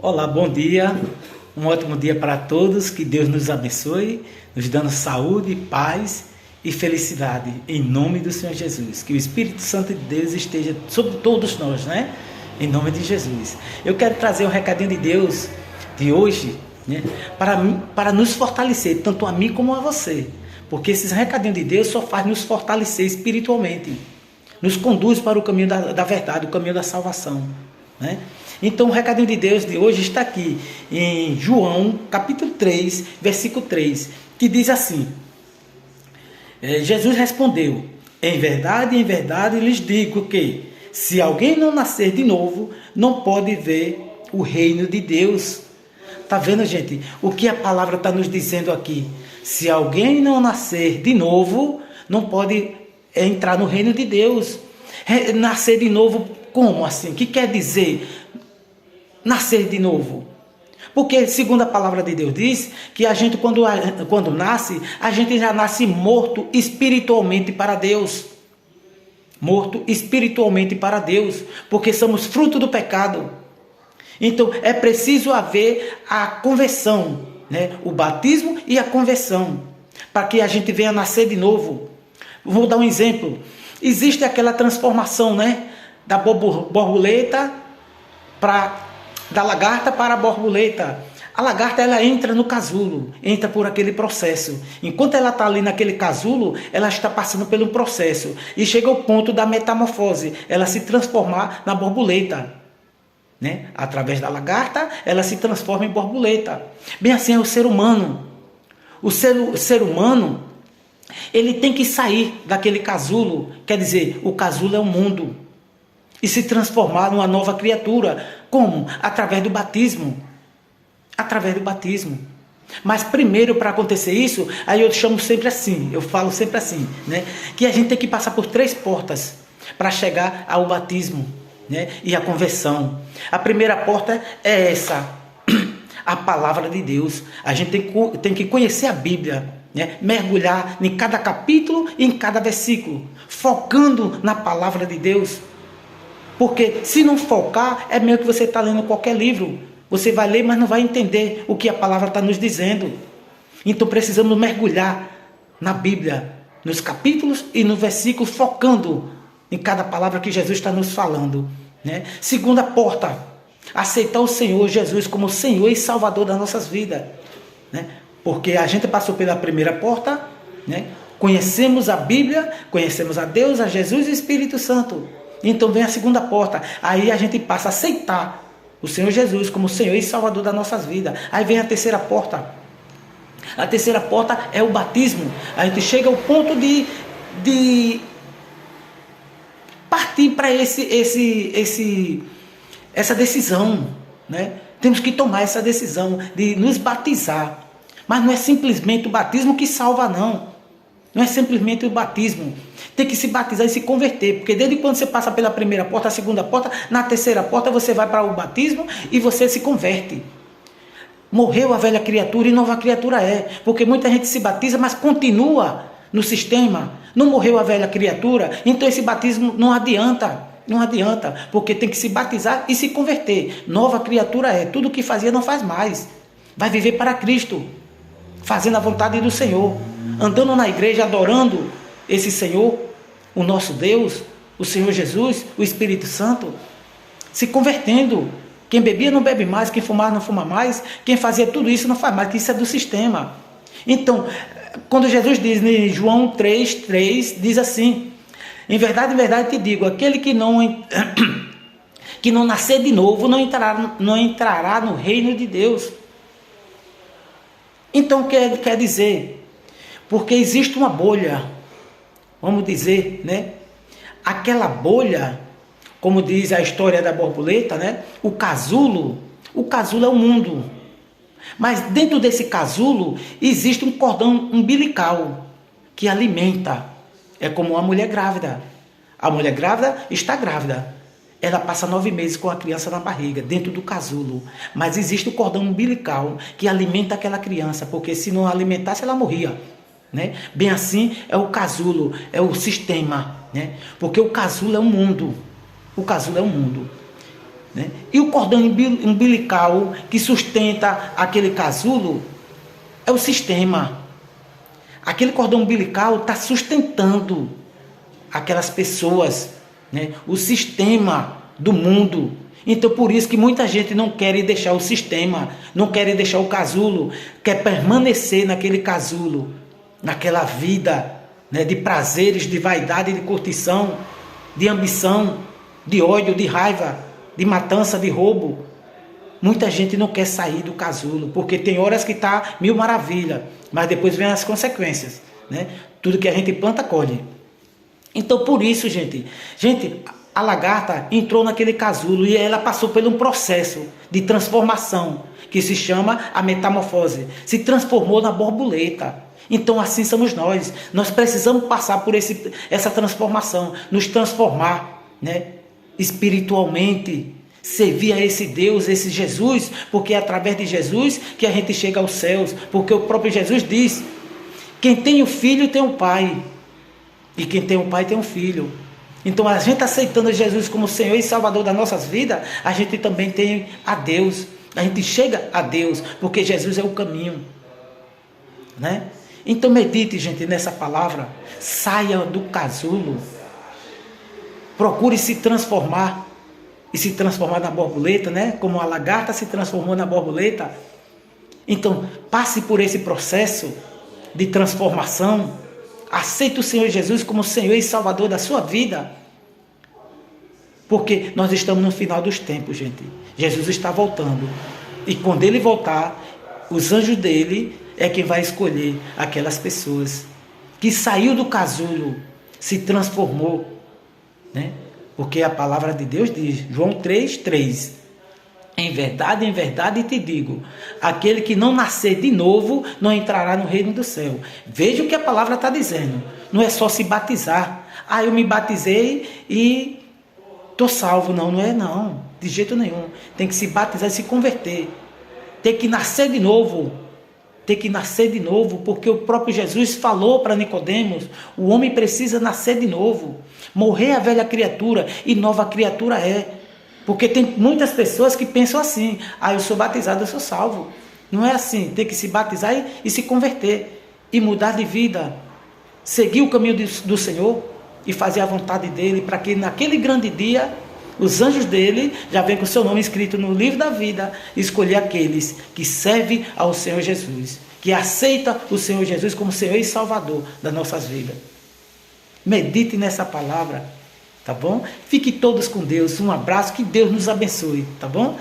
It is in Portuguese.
Olá, bom dia, um ótimo dia para todos, que Deus nos abençoe, nos dando saúde, paz e felicidade, em nome do Senhor Jesus, que o Espírito Santo de Deus esteja sobre todos nós, né? Em nome de Jesus. Eu quero trazer um recadinho de Deus de hoje, né? Para nos fortalecer, tanto a mim como a você, porque esses recadinhos de Deus só faz nos fortalecer espiritualmente, nos conduz para o caminho da verdade, o caminho da salvação, né? Então o recadinho de Deus de hoje está aqui em João capítulo 3, versículo 3, que diz assim: Jesus respondeu: em verdade lhes digo que, se alguém não nascer de novo, não pode ver o reino de Deus. Está vendo, gente? O que a palavra está nos dizendo aqui? Se alguém não nascer de novo, não pode entrar no reino de Deus. Nascer de novo, como assim? O que quer dizer nascer de novo? Porque, segundo a palavra de Deus diz, que a gente quando nasce, a gente já nasce morto espiritualmente para Deus. Morto espiritualmente para Deus, porque somos fruto do pecado. Então, é preciso haver a conversão, né? O batismo e a conversão, para que a gente venha nascer de novo. Vou dar um exemplo. Existe aquela transformação, né? Da borboleta da lagarta para a borboleta. A lagarta, ela entra no casulo, entra por aquele processo. Enquanto ela está ali naquele casulo, ela está passando pelo processo. E chega ao ponto da metamorfose, ela se transformar na borboleta, né? Através da lagarta, ela se transforma em borboleta. Bem assim é o ser humano. O ser humano, ele tem que sair daquele casulo, quer dizer, o casulo é o mundo, e se transformar numa nova criatura. Como? Através do batismo. Através do batismo. Mas primeiro, para acontecer isso, aí eu chamo sempre assim, eu falo sempre assim, né? Que a gente tem que passar por 3 portas para chegar ao batismo, né? E a conversão. A primeira porta é essa, a palavra de Deus. A gente tem que conhecer a Bíblia, né? Mergulhar em cada capítulo e em cada versículo, focando na palavra de Deus. Porque se não focar, é meio que você está lendo qualquer livro. Você vai ler, mas não vai entender o que a palavra está nos dizendo. Então precisamos mergulhar na Bíblia, nos capítulos e no versículo, focando em cada palavra que Jesus está nos falando, né? Segunda porta, aceitar o Senhor Jesus como Senhor e Salvador das nossas vidas, né? Porque a gente passou pela primeira porta, né? Conhecemos a Bíblia, conhecemos a Deus, a Jesus e o Espírito Santo. Então vem a segunda porta, aí a gente passa a aceitar o Senhor Jesus como Senhor e Salvador das nossas vidas. Aí vem a terceira porta. A terceira porta é o batismo. A gente chega ao ponto de partir para essa decisão, né? Temos que tomar essa decisão de nos batizar. Mas não é simplesmente o batismo que salva, não. Não é simplesmente o batismo. Tem que se batizar e se converter. Porque desde quando você passa pela primeira porta, a segunda porta, na terceira porta você vai para o batismo e você se converte. Morreu a velha criatura e nova criatura é. Porque muita gente se batiza, mas continua no sistema. Não morreu a velha criatura, então esse batismo não adianta. Não adianta, porque tem que se batizar e se converter. Nova criatura é. Tudo que fazia não faz mais. Vai viver para Cristo, fazendo a vontade do Senhor, andando na igreja, adorando esse Senhor, o nosso Deus, o Senhor Jesus, o Espírito Santo, se convertendo. Quem bebia não bebe mais, quem fumava não fuma mais, quem fazia tudo isso não faz mais, que isso é do sistema. Então, quando Jesus diz em João 3:3, diz assim: em verdade te digo, aquele que não nascer de novo não entrará no reino de Deus. Então, o que ele quer dizer? Porque existe uma bolha, vamos dizer, né? Aquela bolha, como diz a história da borboleta, né? O casulo é o mundo. Mas dentro desse casulo existe um cordão umbilical que alimenta. É como uma mulher grávida. A mulher grávida está grávida. Ela passa 9 meses com a criança na barriga, dentro do casulo. Mas existe o cordão umbilical que alimenta aquela criança, porque se não alimentasse, ela morria, né? Bem assim é o casulo, é o sistema, né? Porque o casulo é o mundo. O casulo é o mundo. né? E o cordão umbilical que sustenta aquele casulo é o sistema. Aquele cordão umbilical está sustentando aquelas pessoas, né? O sistema do mundo. Então, por isso que muita gente não quer deixar o sistema, não quer deixar o casulo, quer permanecer naquele casulo, naquela vida, né? De prazeres, de vaidade, de curtição, de ambição, de ódio, de raiva, de matança, de roubo. Muita gente não quer sair do casulo, porque tem horas que está mil maravilha, mas depois vem as consequências, né? Tudo que a gente planta, colhe. Então, por isso, gente, a lagarta entrou naquele casulo e ela passou por um processo de transformação, que se chama a metamorfose. Se transformou na borboleta. Então, assim somos nós. Nós precisamos passar por essa transformação, nos transformar, né? Espiritualmente, servir a esse Deus, esse Jesus, porque é através de Jesus que a gente chega aos céus, porque o próprio Jesus diz: quem tem o filho tem o pai, e quem tem o pai tem o filho. Então, a gente aceitando Jesus como Senhor e Salvador das nossas vidas, a gente também tem a Deus, a gente chega a Deus, porque Jesus é o caminho, né? Então, medite, gente, nessa palavra, saia do casulo, procure se transformar, e se transformar na borboleta, né? Como a lagarta se transformou na borboleta. Então, passe por esse processo de transformação. Aceite o Senhor Jesus como Senhor e Salvador da sua vida. Porque nós estamos no final dos tempos, gente. Jesus está voltando. E quando Ele voltar, os anjos dele é quem vai escolher aquelas pessoas que saiu do casulo, se transformou, né? Porque a palavra de Deus diz, João 3:3, em verdade te digo, aquele que não nascer de novo não entrará no reino do céu. Veja o que a palavra está dizendo. Não é só se batizar. Eu me batizei e estou salvo. Não é não. De jeito nenhum. Tem que se batizar e se converter. Tem que nascer de novo. Tem que nascer de novo, porque o próprio Jesus falou para Nicodemos, o homem precisa nascer de novo. Morrer a velha criatura e nova criatura é. Porque tem muitas pessoas que pensam assim, eu sou batizado, eu sou salvo. Não é assim, tem que se batizar e se converter, e mudar de vida, seguir o caminho do Senhor e fazer a vontade dEle, para que naquele grande dia, os anjos dEle já vêm com o seu nome escrito no livro da vida, escolher aqueles que servem ao Senhor Jesus, que aceita o Senhor Jesus como Senhor e Salvador das nossas vidas. Medite nessa palavra, tá bom? Fique todos com Deus, um abraço, que Deus nos abençoe, tá bom?